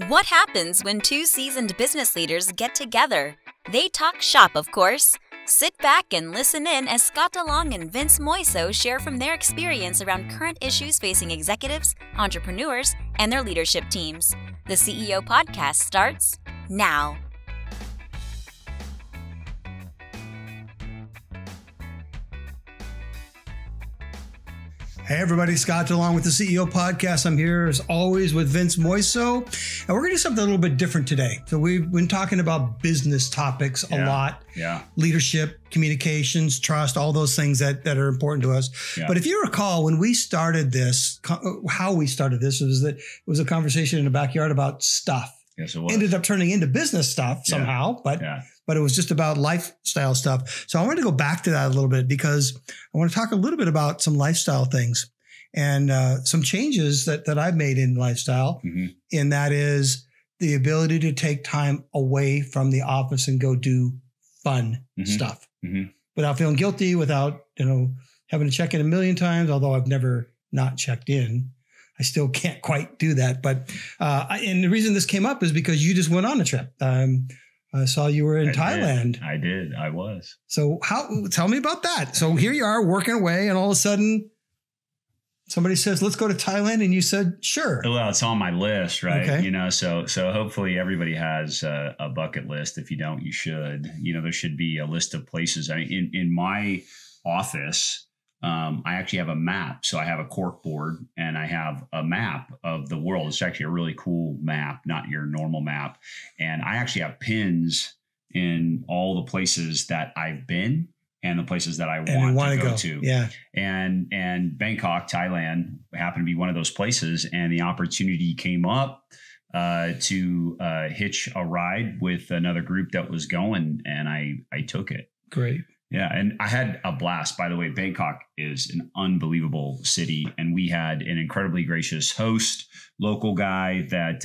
What happens when two seasoned business leaders get together? They talk shop, of course. Sit back and listen in as Scott DeLong and Vince Moiso share from their experience around current issues facing executives, entrepreneurs, and their leadership teams. The CEO Podcast starts now. Hey everybody, Scott DeLong with the CEO Podcast. I'm here as always with Vince Moiso, and we're going to do something a little bit different today. So we've been talking about business topics a lot, leadership, communications, trust, all those things that are important to us. Yeah. But if you recall, when we started this, how we started this was that it was a conversation in the backyard about stuff. Yes, it was. Ended up turning into business stuff somehow, but it was just about lifestyle stuff. So I wanted to go back to that a little bit because I want to talk a little bit about some lifestyle things and some changes that I've made in lifestyle. Mm-hmm. And that is the ability to take time away from the office and go do fun stuff without feeling guilty, without, having to check in a million times, although I've never not checked in. I still can't quite do that. But and the reason this came up is because you just went on a trip. I saw you were in Thailand. I did. I was. So tell me about that. So here you are working away and all of a sudden somebody says, let's go to Thailand. And you said, sure. Well, it's on my list, right? Okay. So hopefully everybody has a bucket list. If you don't, you should. There should be a list of places. I mean, in my office, I actually have a map. So I have a cork board and I have a map of the world. It's actually a really cool map, not your normal map. And I actually have pins in all the places that I've been and the places that I want to go to. Yeah. And Bangkok, Thailand happened to be one of those places. And the opportunity came up to hitch a ride with another group that was going, and I took it. Great. Yeah. And I had a blast. By the way, Bangkok is an unbelievable city. And we had an incredibly gracious host, local guy that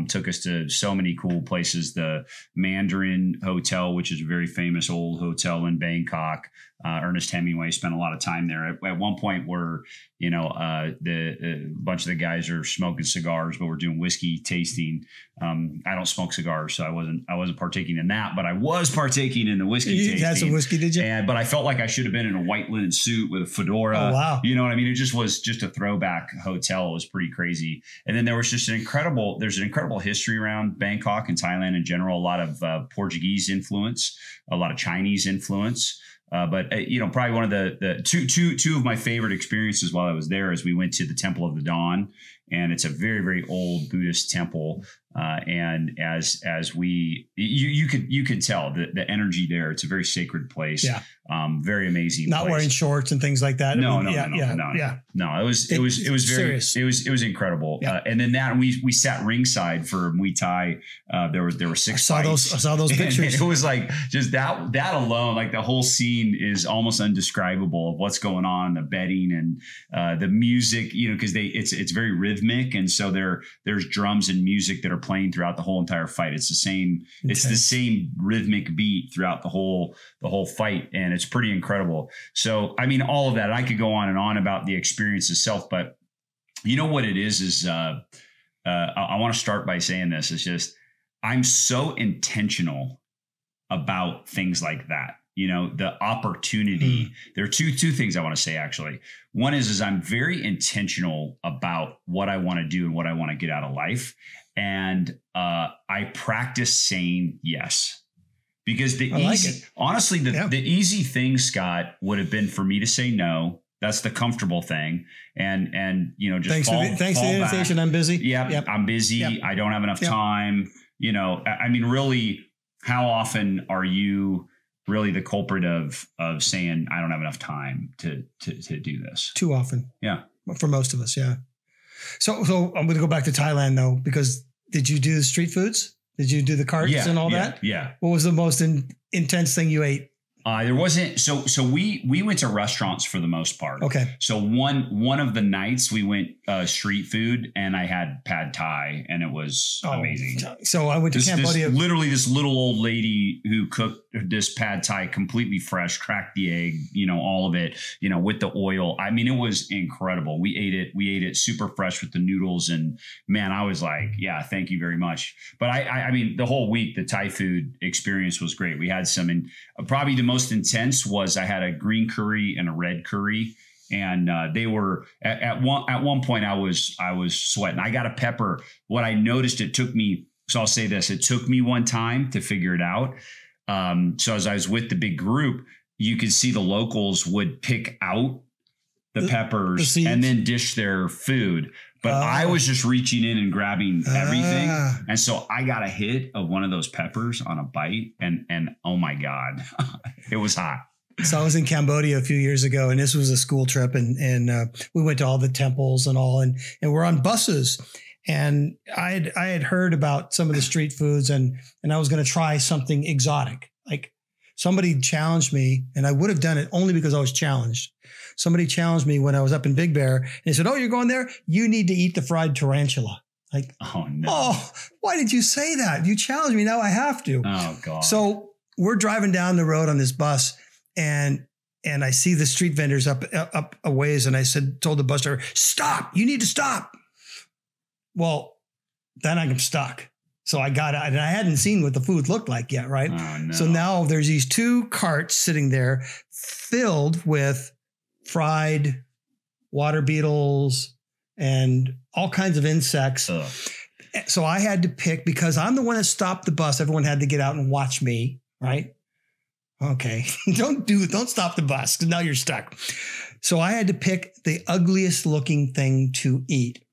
took us to so many cool places. The Mandarin Hotel, which is a very famous old hotel in Bangkok. Ernest Hemingway spent a lot of time there. At one point where, the bunch of the guys are smoking cigars, but we're doing whiskey tasting. I don't smoke cigars, so I wasn't partaking in that, but I was partaking in the whiskey tasting. You had some whiskey, did you? But I felt like I should have been in a white linen suit with a fedora. Oh, wow. You know what I mean? It just was just a throwback hotel. It was pretty crazy. And then there was just there's an incredible history around Bangkok and Thailand in general. A lot of Portuguese influence, a lot of Chinese influence. But probably one of the two of my favorite experiences while I was there is we went to the Temple of the Dawn, and it's a very, very old Buddhist temple. And as you could tell the energy there. It's a very sacred place. Yeah. Very amazing. Not place. Wearing shorts and things like that. No. It was incredible. Yeah. And then we sat ringside for Muay Thai. There were 6 fights. I saw those pictures. And it was like just that alone, like the whole scene is almost undescribable of what's going on, the bedding and the music, because it's very rhythmic. And so there's drums and music that are playing throughout the whole entire fight. It's the same rhythmic beat throughout the whole fight. And it's pretty incredible. So, I mean, all of that, I could go on and on about the experience itself, but you know what it is I want to start by saying this. It's just, I'm so intentional about things like that. The opportunity. There are two things I want to say, actually. One is I'm very intentional about what I want to do and what I want to get out of life. And I practice saying yes. Because the easy thing, Scott, would have been for me to say no. That's the comfortable thing. And just thanks for the invitation. Back. I'm busy. Yep. I'm busy. Yep. I don't have enough time. I mean, really, how often are you really the culprit of saying, I don't have enough time to do this? Too often. Yeah. For most of us. Yeah. So I'm going to go back to Thailand though, because did you do the street foods? Did you do the carts and all that? Yeah. What was the most intense thing you ate? There wasn't. So we went to restaurants for the most part. Okay. So one of the nights we went street food, and I had pad thai, and it was amazing. So I went to Cambodia. Literally this little old lady who cooked this pad thai completely fresh, cracked the egg, all of it, with the oil. I mean, it was incredible. We ate it super fresh with the noodles, and man, I was like, yeah, thank you very much. But I mean, the whole week, the Thai food experience was great. We had some, and probably the most intense was I had a green curry and a red curry, and they were at one point I was sweating. I got a pepper. What I noticed, it took me. So I'll say this: it took me one time to figure it out. So as I was with the big group, you could see the locals would pick out the peppers and then dish their food. But I was just reaching in and grabbing everything. And so I got a hit of one of those peppers on a bite, and oh my God, it was hot. So I was in Cambodia a few years ago, and this was a school trip, and we went to all the temples and all, and we're on buses. And I had heard about some of the street foods, and I was going to try something exotic. Like somebody challenged me, and I would have done it only because I was challenged. Somebody challenged me when I was up in Big Bear, and they said, "Oh, you're going there? You need to eat the fried tarantula." Like, oh no! Oh, why did you say that? You challenged me. Now I have to. Oh God! So we're driving down the road on this bus, and I see the street vendors up a ways, and I told the bus driver, "Stop! You need to stop." Well, then I'm stuck. So I got out, and I hadn't seen what the food looked like yet, right? Oh, no. So now there's these two carts sitting there filled with fried water beetles and all kinds of insects. Ugh. So I had to pick, because I'm the one that stopped the bus. Everyone had to get out and watch me, right? Okay. Don't stop the bus, because now you're stuck. So I had to pick the ugliest looking thing to eat.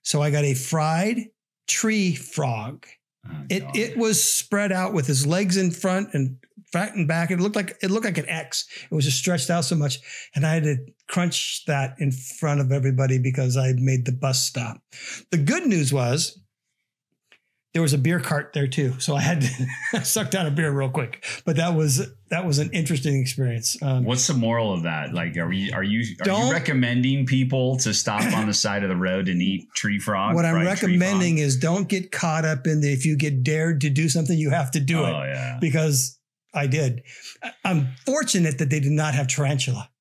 So I got a fried tree frog. Oh, it was spread out with his legs in front and fat and back. It looked like an X. It was just stretched out so much. And I had to crunch that in front of everybody because I made the bus stop. The good news was there was a beer cart there too. So I had to suck down a beer real quick. But that was an interesting experience. What's the moral of that? Like, are you recommending people to stop on the side of the road and eat tree frog? What I'm recommending is don't get caught up in if you get dared to do something, you have to do it. Yeah. Because I did. I'm fortunate that they did not have tarantula,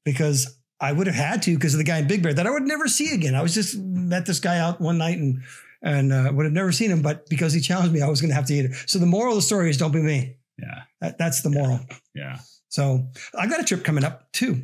because I would have had to, because of the guy in Big Bear that I would never see again. I was just met this guy out one night and would have never seen him, but because he challenged me, I was going to have to eat it. So the moral of the story is don't be me. Yeah. That's the moral. Yeah. So I got a trip coming up too.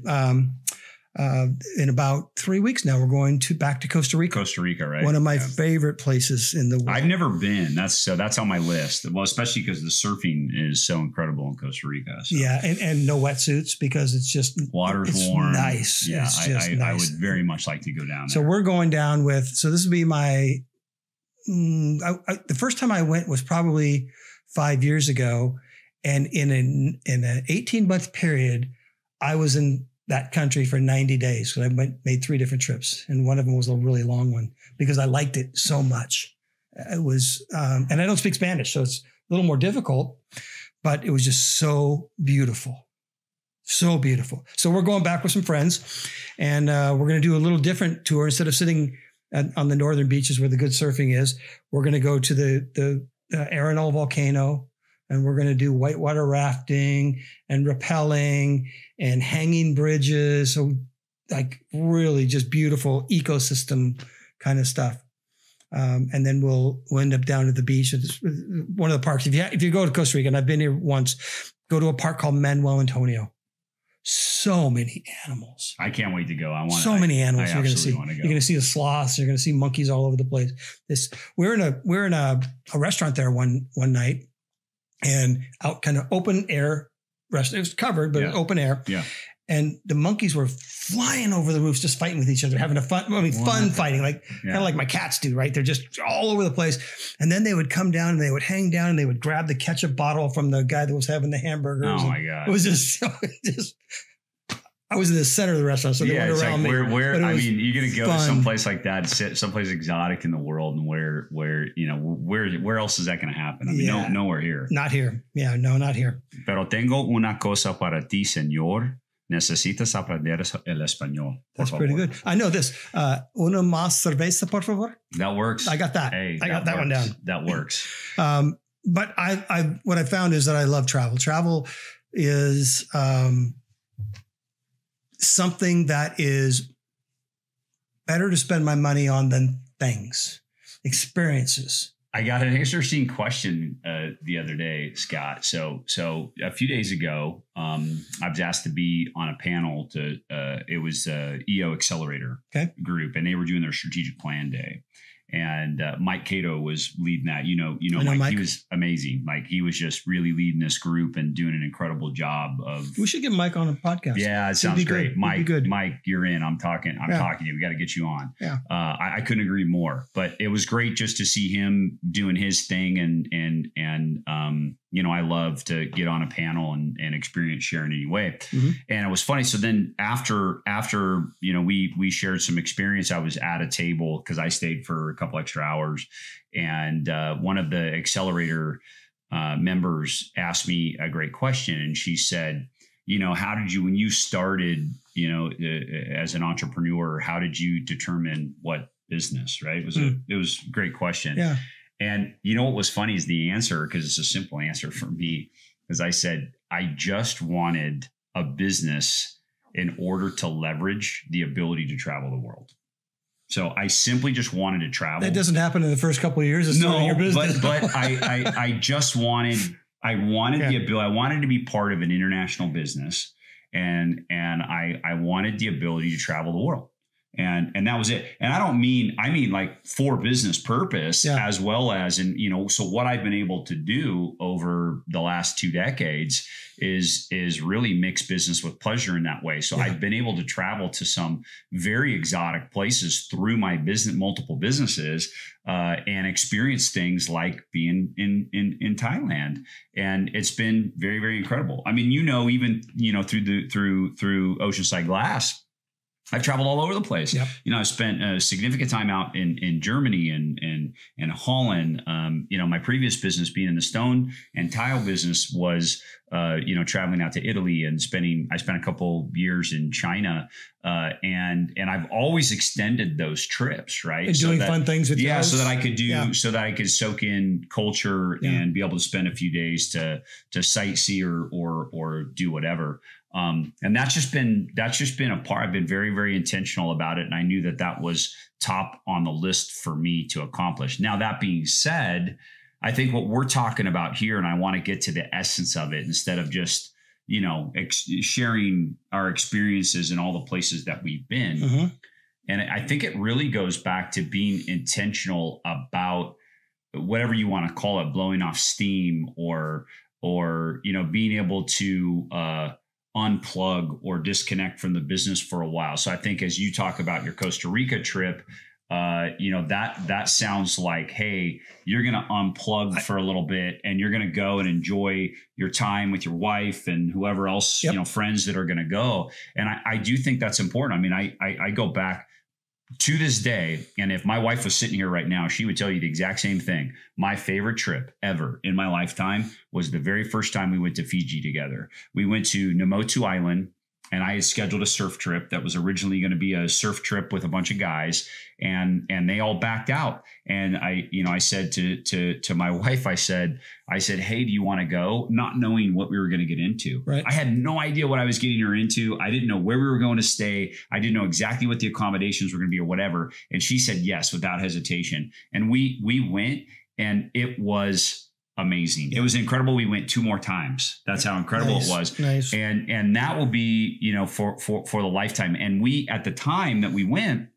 In about 3 weeks now, we're going back to Costa Rica. Costa Rica, right? One of my favorite places in the world. I've never been. That's on my list. Well, especially because the surfing is so incredible in Costa Rica. So. Yeah, and no wetsuits, because it's just water's warm. Nice. Yeah, nice. I would very much like to go down there. So we're going down with. So this would be my. The first time I went was probably 5 years ago, and in an 18-month period, I was in that country for 90 days. So I made 3 different trips, and one of them was a really long one because I liked it so much. It was, and I don't speak Spanish, so it's a little more difficult, but it was just so beautiful. So beautiful. So we're going back with some friends, and we're going to do a little different tour. Instead of sitting on the northern beaches where the good surfing is, we're going to go to the Arenal volcano, and we're going to do whitewater rafting and rappelling and hanging bridges. So like really just beautiful ecosystem kind of stuff. And then we'll end up down at the beach at one of the parks. If you go to Costa Rica, and I've been here once, go to a park called Manuel Antonio. So many animals. I can't wait to go. Many animals you're going to see. You're going to see the sloths. You're going to see monkeys all over the place. We're in a restaurant there one night, and out kind of open air restaurant. It was covered, but open air. Yeah. And the monkeys were flying over the roofs, just fighting with each other, having fun fighting, kind of like my cats do, right? They're just all over the place. And then they would come down and they would hang down and they would grab the ketchup bottle from the guy that was having the hamburgers. Oh my God. It was just I was in the center of the restaurant, so they went around me. Where I mean, you're gonna go to someplace like that, someplace exotic in the world, and where else is that gonna happen? I mean, nowhere here. Not here. Yeah, no, not here. Pero tengo una cosa para ti, señor. Necesitas aprender el español. That's pretty good. I know this. Una más cerveza, por favor. That works. I got that. Hey, I got that one down. That works. But what I found is that I love travel. Travel is something that is better to spend my money on than things, experiences. I got an interesting question the other day, Scott. So a few days ago, I was asked to be on a panel it was EO Accelerator group, and they were doing their strategic plan day. And Mike Cato was leading that. You know, Mike, he was amazing. Like, he was just really leading this group and doing an incredible job of. We should get Mike on a podcast. Yeah, it sounds great. Mike, you're in. I'm talking to you. We got to get you on. Yeah. I couldn't agree more. But it was great just to see him doing his thing, and I love to get on a panel and experience sharing anyway. Mm-hmm. And it was funny. So then after we shared some experience, I was at a table because I stayed for a couple extra hours, and one of the accelerator members asked me a great question, and she said, how did you, when you started, as an entrepreneur, how did you determine what business? Right? It was a great question. Yeah. And what was funny is the answer, because it's a simple answer for me, because I said, I just wanted a business in order to leverage the ability to travel the world. So I simply just wanted to travel. That doesn't happen in the first couple of years of starting your business. but I just wanted the ability. I wanted to be part of an international business, and I wanted the ability to travel the world. And that was it. And I mean like for business purpose, as well as, so what I've been able to do over the last 2 decades is really mix business with pleasure in that way. So I've been able to travel to some very exotic places through my multiple businesses, and experience things like being in Thailand. And it's been very, very incredible. I mean, even, through Oceanside Glass, I've traveled all over the place. Yep. I spent a significant time out in Germany and Holland. My previous business being in the stone and tile business was, traveling out to Italy and I spent a couple years in China. And I've always extended those trips, right? And doing fun things with so that I could so that I could soak in culture and be able to spend a few days to sightsee or do whatever. And that's just been a part. I've been very, very intentional about it. And I knew that was top on the list for me to accomplish. Now, that being said, I think what we're talking about here, and I want to get to the essence of it instead of just, sharing our experiences in all the places that we've been. Mm-hmm. And I think it really goes back to being intentional about whatever you want to call it, blowing off steam or being able to, unplug or disconnect from the business for a while. So I think as you talk about your Costa Rica trip, that sounds like, hey, you're going to unplug for a little bit and you're going to go and enjoy your time with your wife and whoever else, friends that are going to go. And I do think that's important. I mean, I go back to this day, and if my wife was sitting here right now, she would tell you the exact same thing. My favorite trip ever in my lifetime was the very first time we went to Fiji together. We went to Namotu Island, and I had scheduled a surf trip that was originally going to be a surf trip with a bunch of guys, and they all backed out. And I said to my wife, I said, hey, do you want to go? Not knowing what we were going to get into. Right. I had no idea what I was getting her into. I didn't know where we were going to stay. I didn't know exactly what the accommodations were going to be or whatever. And she said yes without hesitation. And we went, and it was amazing. It was incredible. We went 2 more times. That's how incredible it was. Nice. And that will be, for the lifetime. And we, at the time that we went,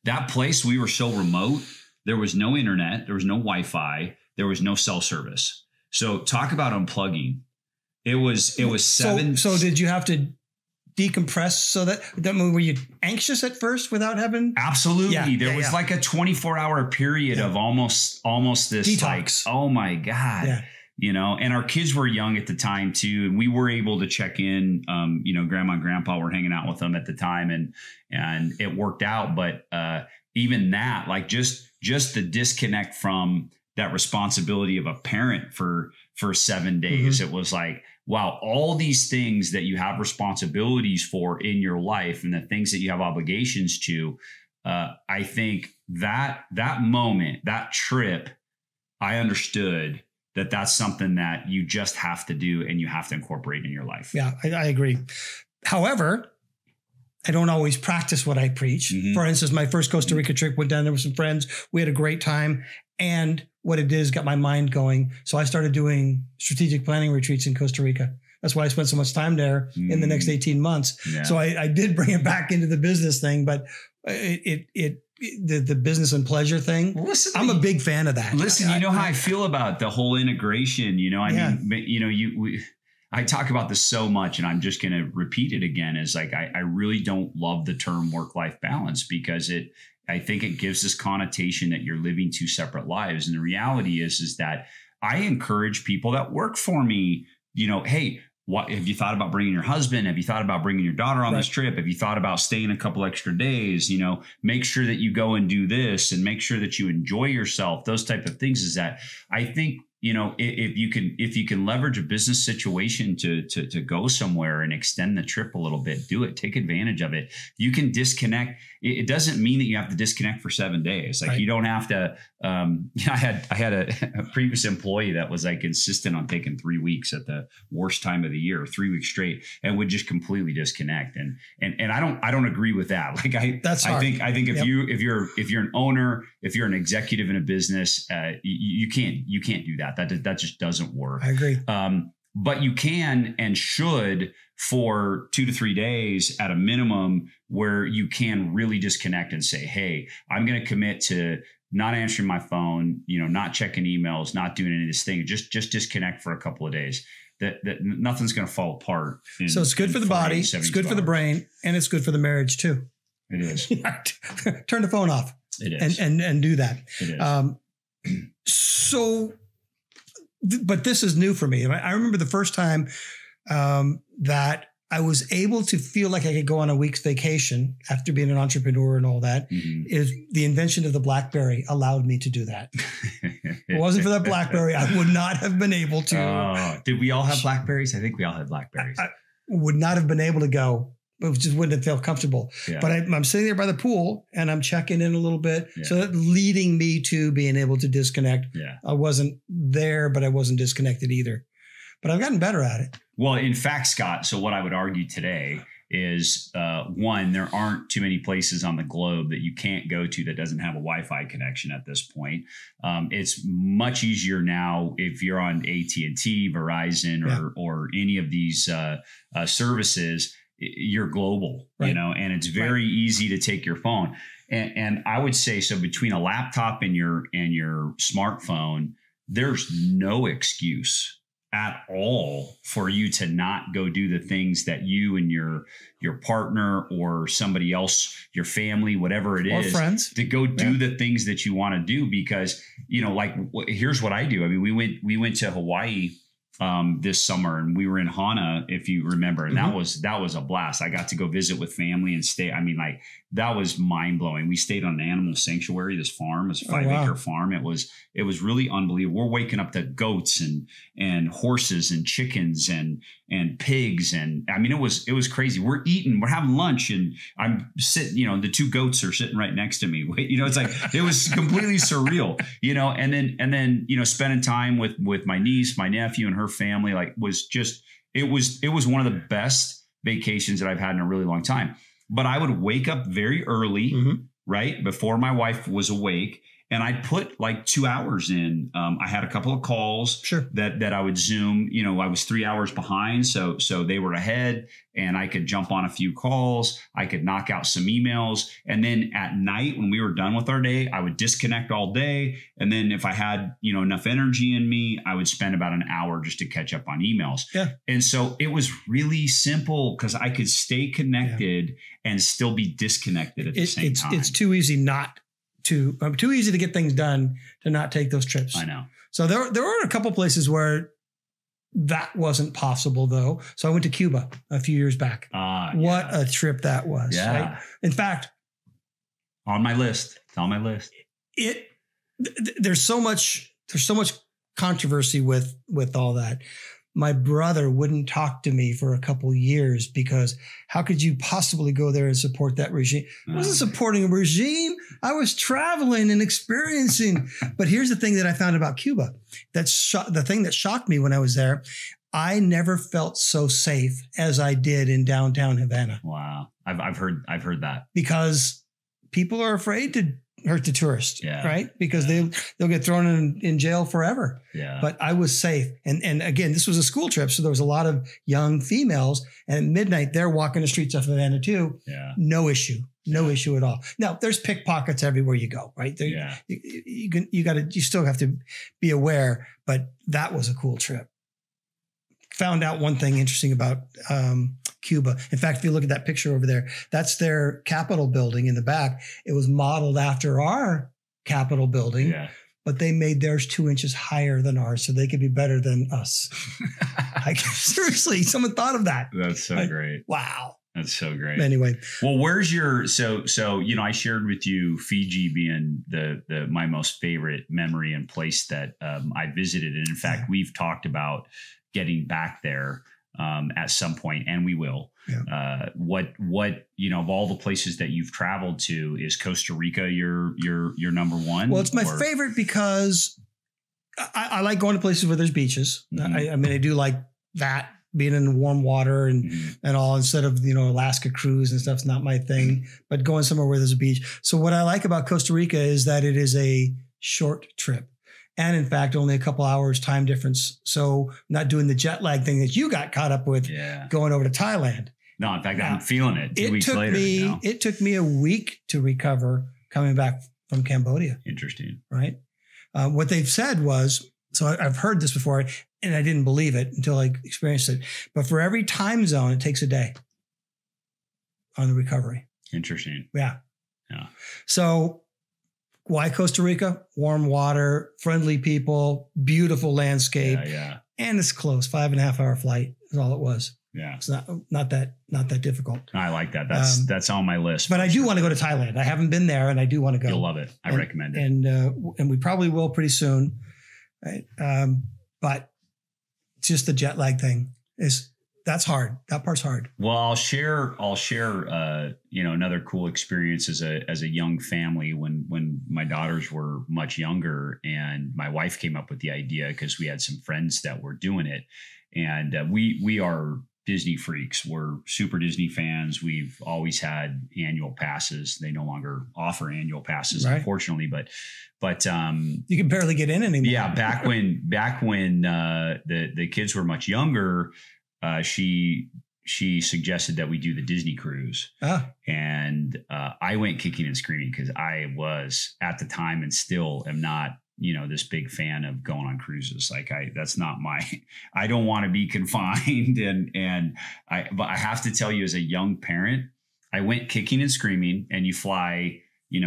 that place, we were so remote. There was no internet. There was no Wi-Fi. There was no cell service. So talk about unplugging. It was 7. So did you have to decompress so that were you anxious at first without having? Absolutely. There was like a 24-hour period of almost this detox. like, oh my God. Yeah. and our kids were young at the time too. And we were able to check in, grandma and grandpa were hanging out with them at the time, and it worked out. But even that, like just the disconnect from that responsibility of a parent for 7 days, it was like, wow, all these things that you have responsibilities for in your life and the things that you have obligations to, I think that moment, that trip, I understood that that's something that you just have to do and you have to incorporate in your life. Yeah, I agree. However, I don't always practice what I preach. For instance, my first Costa Rica trip, went down there with some friends. We had a great time. And what it did is got my mind going. So I started doing strategic planning retreats in Costa Rica. That's why I spent so much time there in the next 18 months. Yeah. So I did bring it back into the business thing, but the business and pleasure thing. Well, listen, I'm a big fan of that. Listen, you know how I feel about the whole integration. I talk about this so much, and I'm just going to repeat it again. Is like I really don't love the term work-life balance, because I think it gives this connotation that you're living two separate lives. And the reality is that I encourage people that work for me, hey, what have you thought about bringing your husband? Have you thought about bringing your daughter on this trip? Have you thought about staying a couple extra days? Make sure that you go and do this, and make sure that you enjoy yourself. Those type of things. Is that I think, if you can leverage a business situation to go somewhere and extend the trip a little bit, do it. Take advantage of it. You can disconnect. It doesn't mean that you have to disconnect for 7 days. Like, you don't have to. I had a previous employee that was like insistent on taking 3 weeks at the worst time of the year, 3 weeks straight, and would just completely disconnect. And I don't agree with that. Like I think if you're an owner, if you're an executive in a business, you can't do that. That just doesn't work. I agree. But you can and should for 2 to 3 days at a minimum, where you can really disconnect and say, hey, I'm going to commit to not answering my phone, not checking emails, not doing any of this thing. Just disconnect for a couple of days. That nothing's going to fall apart. So it's good for the body, it's good for the brain, and it's good for the marriage too. It is. Turn the phone off. It is. And do that. It is. But this is new for me. I remember the first time that I was able to feel like I could go on a week's vacation after being an entrepreneur and all that, is the invention of the BlackBerry allowed me to do that. If it wasn't for that BlackBerry, I would not have been able to. Did we all have BlackBerries? I think we all had BlackBerries. I would not have been able to go. It just wouldn't have felt comfortable. Yeah. But I'm sitting there by the pool and I'm checking in a little bit. Yeah. So that leading me to being able to disconnect. Yeah. I wasn't there, but I wasn't disconnected either. But I've gotten better at it. Well, in fact, Scott, so what I would argue today is, one, there aren't too many places on the globe that you can't go to that doesn't have a Wi-Fi connection at this point. It's much easier now if you're on AT&T, Verizon, or any of these services. You're global, and it's very easy to take your phone. And I would say, so between a laptop and your smartphone, there's no excuse at all for you to not go do the things that you and your partner or somebody else, your family, whatever it is, or friends, to go do the things that you want to do. Because, here's what I do. I mean, we went to Hawaii this summer, and we were in Hana, if you remember, and that was a blast. I got to go visit with family and stay. I mean, that was mind blowing. We stayed on an animal sanctuary, this farm, this 5-acre farm. It was really unbelievable. We're waking up to goats and horses and chickens and pigs. And I mean, it was crazy. We're having lunch, and I'm sitting, the 2 goats are sitting right next to me. It's like, it was completely surreal, and then, spending time with my niece, my nephew, and her family, it was one of the best vacations that I've had in a really long time. But I would wake up very early, right before my wife was awake, and I'd put 2 hours in. I had a couple of calls that I would Zoom. I was 3 hours behind, so they were ahead, and I could jump on a few calls. I could knock out some emails, and then at night when we were done with our day, I would disconnect all day. And then if I had enough energy in me, I would spend about an hour just to catch up on emails. Yeah. And so it was really simple because I could stay connected and still be disconnected at the same time. It's too easy to get things done to not take those trips. I know. So there were a couple places where that wasn't possible though. So I went to Cuba a few years back. What a trip that was. Yeah. Right? In fact, on my list. It's on my list. There's so much controversy with all that. My brother wouldn't talk to me for a couple years because how could you possibly go there and support that regime? I wasn't supporting a regime. I was traveling and experiencing. But here's the thing that I found about Cuba. The thing that shocked me when I was there. I never felt so safe as I did in downtown Havana. Wow. I've heard that. Because people are afraid to hurt the tourist, right? Because they'll get thrown in jail forever. Yeah. But I was safe. And again, this was a school trip. So there was a lot of young females, and at midnight they're walking the streets of Havana too. Yeah. No issue at all. Now there's pickpockets everywhere you go, right? You still have to be aware, but that was a cool trip. Found out one thing interesting about Cuba. In fact, if you look at that picture over there, that's their Capitol building in the back. It was modeled after our Capitol building, but they made theirs 2 inches higher than ours so they could be better than us. Seriously, someone thought of that. That's so great. Wow. That's so great. Anyway. Well, where's your, so, I shared with you Fiji being my most favorite memory and place that I visited. And in fact, we've talked about getting back there at some point, and we will. Yeah. What of all the places that you've traveled to, is Costa Rica your number one? Well, it's my favorite because I like going to places where there's beaches. Mm-hmm. I mean, I do like that, being in warm water and all, instead of Alaska cruise and stuff's not my thing. But going somewhere where there's a beach. So what I like about Costa Rica is that it is a short trip. And in fact, only a couple hours time difference. So not doing the jet lag thing that you got caught up with going over to Thailand. No, in fact, I'm feeling it 2 weeks later. It took me a week to recover coming back from Cambodia. Interesting. Right. What they've said was, so I've heard this before and I didn't believe it until I experienced it. But for every time zone, it takes a day on the recovery. Interesting. Yeah. So why Costa Rica? Warm water, friendly people, beautiful landscape. Yeah. And it's close. 5.5 hour flight is all it was. Yeah. It's not that difficult. I like that. That's on my list. But I do want to go to Thailand. I haven't been there and I do want to go. You'll love it. I recommend it. And we probably will pretty soon. Right. But just the jet lag thing that's hard. That part's hard. Well, I'll share another cool experience as a young family when my daughters were much younger, and my wife came up with the idea because we had some friends that were doing it, and we are Disney freaks. We're super Disney fans. We've always had annual passes. They no longer offer annual passes, unfortunately, but you can barely get in anymore. Yeah. Back when the kids were much younger, she suggested that we do the Disney cruise. And I went kicking and screaming because I was at the time, and still am not, this big fan of going on cruises. Like that's not I don't want to be confined. But I have to tell you, as a young parent, I went kicking and screaming, and you fly,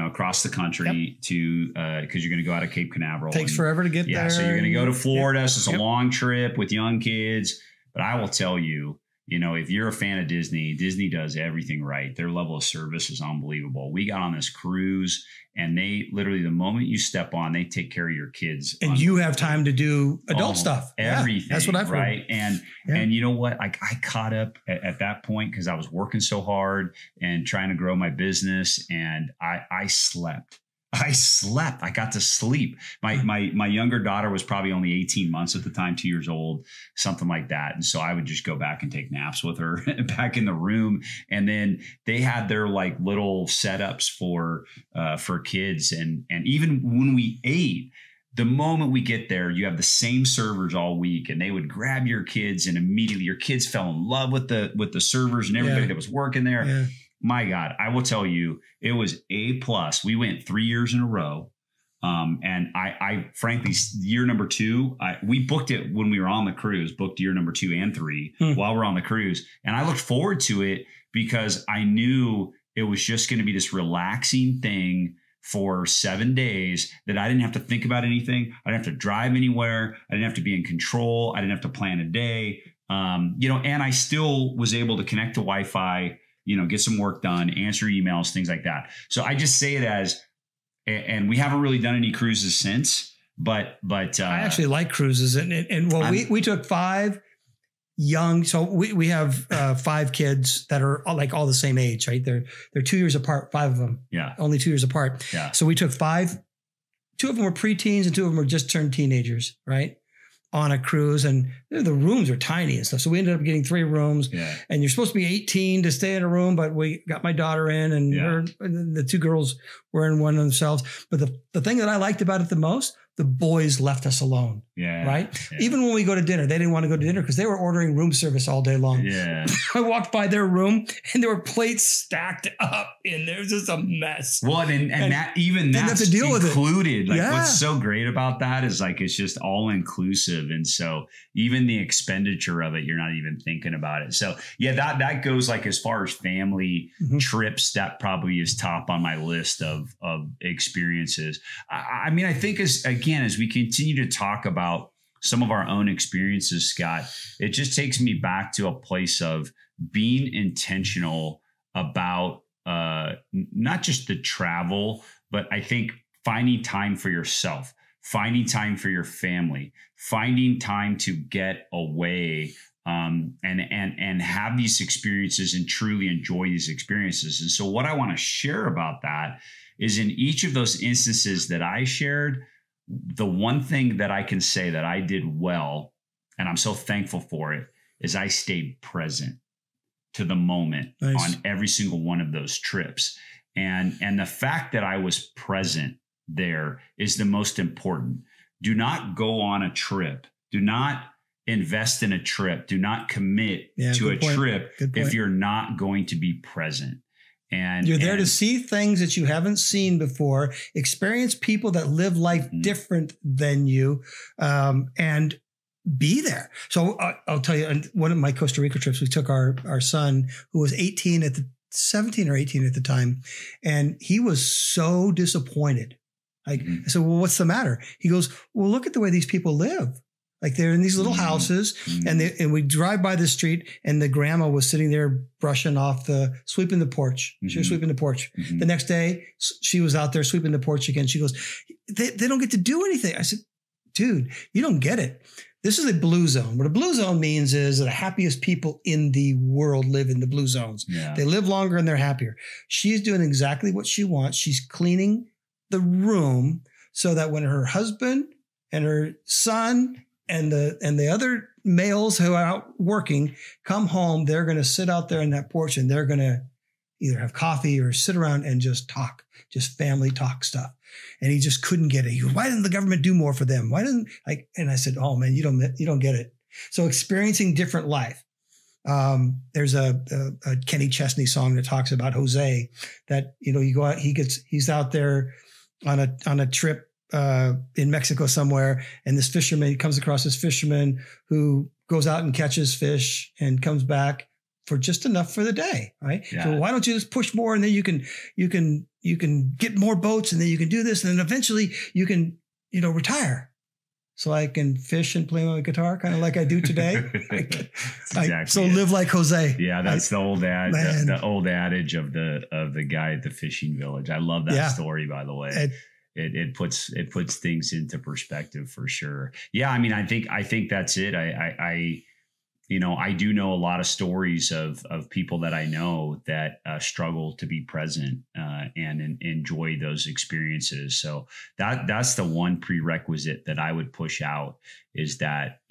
across the country to, cause you're going to go out of Cape Canaveral. Takes forever to get there. So you're going to go to Florida. So it's a long trip with young kids. But I will tell you, if you're a fan of Disney, Disney does everything right. Their level of service is unbelievable. We got on this cruise, and they literally, the moment you step on, they take care of your kids. And you have time to do adult stuff. Everything. That's what I've heard. Right. And you know what? I caught up at that point because I was working so hard and trying to grow my business, and I slept. I got to sleep. My younger daughter was probably only 18 months at the time, 2 years old, something like that. And so I would just go back and take naps with her back in the room. And then they had their like little setups for kids. And even when we ate, the moment we get there, you have the same servers all week, and they would grab your kids, and immediately your kids fell in love with the servers and everybody that was working there. Yeah. My God, I will tell you, it was A+. We went 3 years in a row. And I frankly, year number 2, we booked it when we were on the cruise, booked year number 2 and 3 while we're on the cruise. And I looked forward to it because I knew it was just going to be this relaxing thing for 7 days that I didn't have to think about anything. I didn't have to drive anywhere. I didn't have to be in control. I didn't have to plan a day. And I still was able to connect to Wi-Fi, get some work done, answer emails, things like that. So I just say it as, and we haven't really done any cruises since, but I actually like cruises. We took 5 young. So we have 5 kids that are all the same age, right? They're 2 years apart, 5 of them. Yeah. Only 2 years apart. Yeah. So we took 5, 2 of them were preteens and 2 of them were just turned teenagers, right? On a cruise, and the rooms are tiny and stuff. So we ended up getting 3 rooms, and you're supposed to be 18 to stay in a room, but we got my daughter in, and the 2 girls were in one themselves. But the thing that I liked about it the most, the boys left us alone. Yeah. Right. Yeah. Even when we go to dinner, they didn't want to go to dinner because they were ordering room service all day long. Yeah. I walked by their room and there were plates stacked up in there. It was just a mess. Well, and that even that's have to deal included. With it. What's so great about that is it's just all inclusive. And so even the expenditure of it, you're not even thinking about it. So that goes as far as family trips, that probably is top on my list of experiences. I mean, I think as we continue to talk about some of our own experiences, Scott, it just takes me back to a place of being intentional about not just the travel, but I think finding time for yourself, finding time for your family, finding time to get away and have these experiences and truly enjoy these experiences. And so what I want to share about that is in each of those instances that I shared, the one thing that I can say that I did well, and I'm so thankful for it, is I stayed present to the moment on every single one of those trips. And the fact that I was present there is the most important. Do not go on a trip. Do not invest in a trip. Do not commit to a trip if you're not going to be present. And you're there to see things that you haven't seen before, experience people that live life different than you, and be there. So I'll tell you, on one of my Costa Rica trips, we took our son, who was 17 or 18 at the time, and he was so disappointed. I said, well, what's the matter? He goes, well, look at the way these people live. They're in these little houses, and we drive by the street, and the grandma was sitting there sweeping the porch. She was sweeping the porch. The next day, she was out there sweeping the porch again. She goes, they don't get to do anything. I said, dude, you don't get it. This is a blue zone. What a blue zone means is that the happiest people in the world live in the blue zones. Yeah. They live longer and they're happier. She's doing exactly what she wants. She's cleaning the room so that when her husband and her son and the other males who are out working come home, they're going to sit out there on that porch and they're going to either have coffee or sit around and just talk, just family talk stuff. And he just couldn't get it. He goes, why didn't the government do more for them? Why didn't and I said, oh man, you don't get it. So experiencing different life. There's a Kenny Chesney song that talks about Jose, that, you go out, he's out there on a trip in Mexico somewhere, and this fisherman, he comes across this fisherman who goes out and catches fish and comes back for just enough for the day, right? Yeah. So why don't you just push more, and then you can get more boats, and then you can do this, and then eventually you can retire. So I can fish and play my guitar, kind of like I do today. So live like Jose. Yeah, that's the old adage of the guy at the fishing village. I love that story, by the way. It puts things into perspective for sure. Yeah, I mean, I think that's it. I do know a lot of stories of people that I know that struggle to be present and enjoy those experiences. So that's the one prerequisite that I would push out, is that,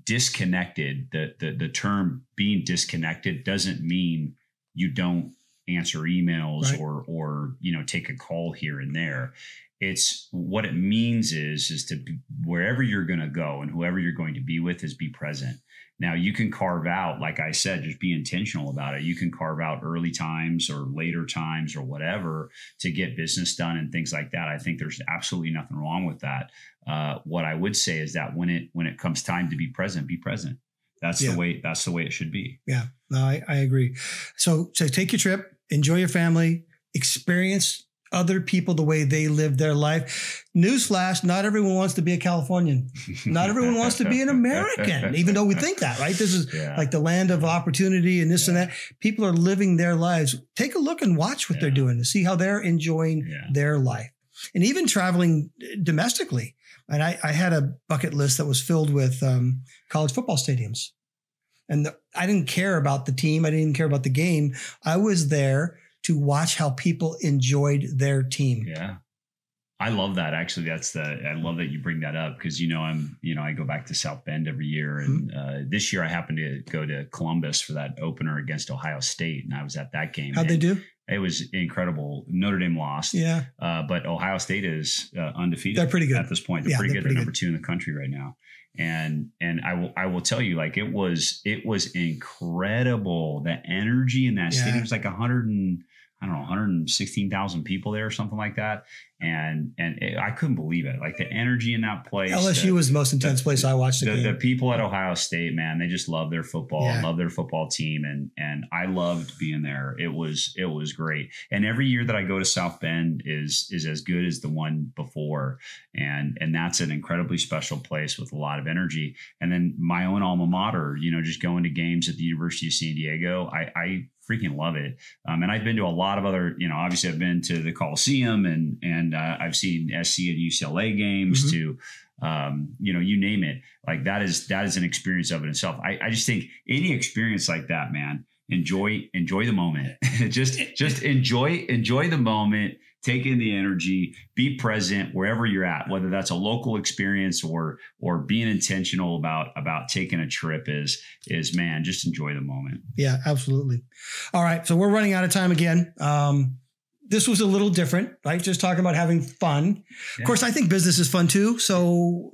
disconnected, the term being disconnected doesn't mean you don't answer emails, right, or take a call here and there. It's what it means is to be, wherever you're going to go and whoever you're going to be with, is be present. Now you can carve out, like I said, just be intentional about it. You can carve out early times or later times or whatever to get business done and things like that. I think there's absolutely nothing wrong with that. What I would say is that when it comes time to be present, be present. That's the way it should be. Yeah, no, I agree. So take your trip, enjoy your family, experience other people the way they live their life. Newsflash, not everyone wants to be a Californian. Not everyone wants to be an American, even though we think that, right? This is like the land of opportunity and this and that. People are living their lives. Take a look and watch what they're doing to see how they're enjoying their life. And even traveling domestically. And I had a bucket list that was filled with college football stadiums. And I didn't care about the team. I didn't even care about the game. I was there to watch how people enjoyed their team. Yeah. I love that. Actually, I love that you bring that up because, I go back to South Bend every year. And this year I happened to go to Columbus for that opener against Ohio State. And I was at that game. How'd they do? It was incredible. Notre Dame lost. Yeah. But Ohio State is undefeated. They're pretty good at this point. They're pretty good. They're number 2 in the country right now. And I will tell you, like, it was incredible. The energy in that stadium was like 116,000 people there or something like that. And I couldn't believe it. Like the energy in that place. LSU was the most intense place I watched the game. The people at Ohio State, man, they just love their football, love their football team. And I loved being there. It was great. And every year that I go to South Bend is as good as the one before. And that's an incredibly special place with a lot of energy. And then my own alma mater, just going to games at the University of San Diego, I freaking love it. And I've been to a lot of other, obviously I've been to the Coliseum and I've seen SC and UCLA games to, you name it. Like that is an experience of it itself. I just think any experience like that, man, enjoy the moment. just enjoy the moment. Take in the energy, be present wherever you're at, whether that's a local experience or being intentional about taking a trip is man, just enjoy the moment. Yeah, absolutely. All right. So we're running out of time again. This was a little different, right? Just talking about having fun. Yeah. Of course, I think business is fun too. So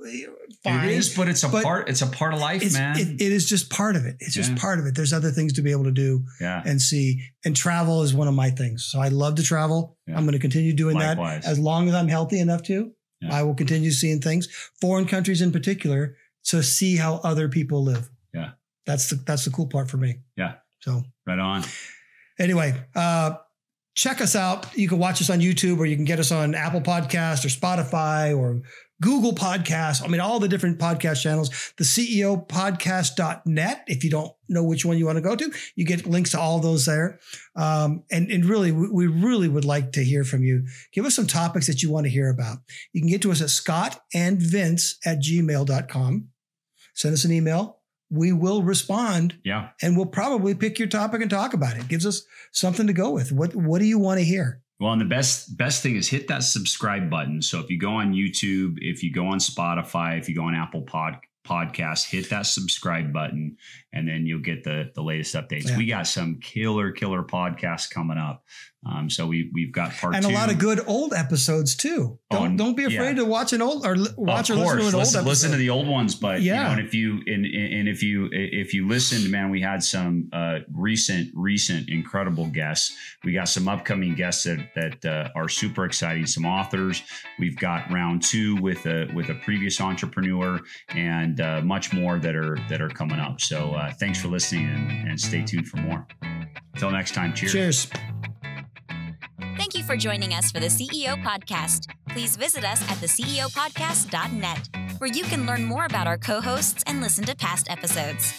fine. It is, but it's a part of life, man. It is just part of it. It's just part of it. There's other things to be able to do and see. And travel is one of my things. So I love to travel. Yeah. I'm going to continue doing that as long as I'm healthy enough to. Yeah. I will continue seeing things, foreign countries in particular, to see how other people live. Yeah. That's the cool part for me. Yeah. So right on. Anyway, check us out. You can watch us on YouTube, or you can get us on Apple Podcasts or Spotify or Google Podcasts. I mean, all the different podcast channels, the CEOpodcast.net. If you don't know which one you want to go to, you get links to all those there. And really, we really would like to hear from you. Give us some topics that you want to hear about. You can get to us at scottandvince@gmail.com. Send us an email. We will respond. Yeah. And we'll probably pick your topic and talk about it. It gives us something to go with. What do you want to hear? Well, and the best thing is hit that subscribe button. So if you go on YouTube, if you go on Spotify, if you go on Apple Podcasts, hit that subscribe button, and then you'll get the latest updates. Yeah. We got some killer podcasts coming up. So we've got part 2. And a lot of good old episodes too. Don't be afraid to watch an old or watch or listen to an old episode. Listen to the old ones, but and if you listened, man, we had some recent incredible guests. We got some upcoming guests that are super exciting. Some authors. We've got round 2 with a previous entrepreneur, and much more that are coming up. So thanks for listening, and stay tuned for more. Until next time, cheers. Thank you for joining us for the CEO Podcast. Please visit us at theceopodcast.net, where you can learn more about our co-hosts and listen to past episodes.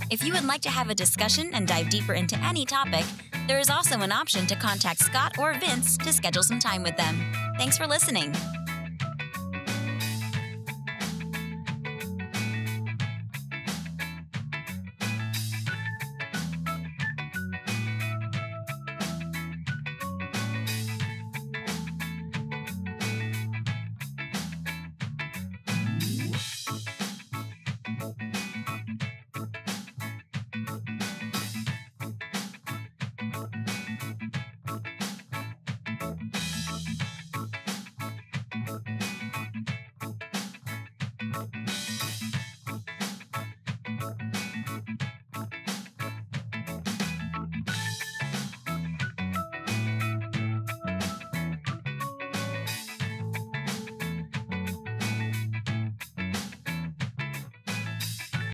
If you would like to have a discussion and dive deeper into any topic, there is also an option to contact Scott or Vince to schedule some time with them. Thanks for listening.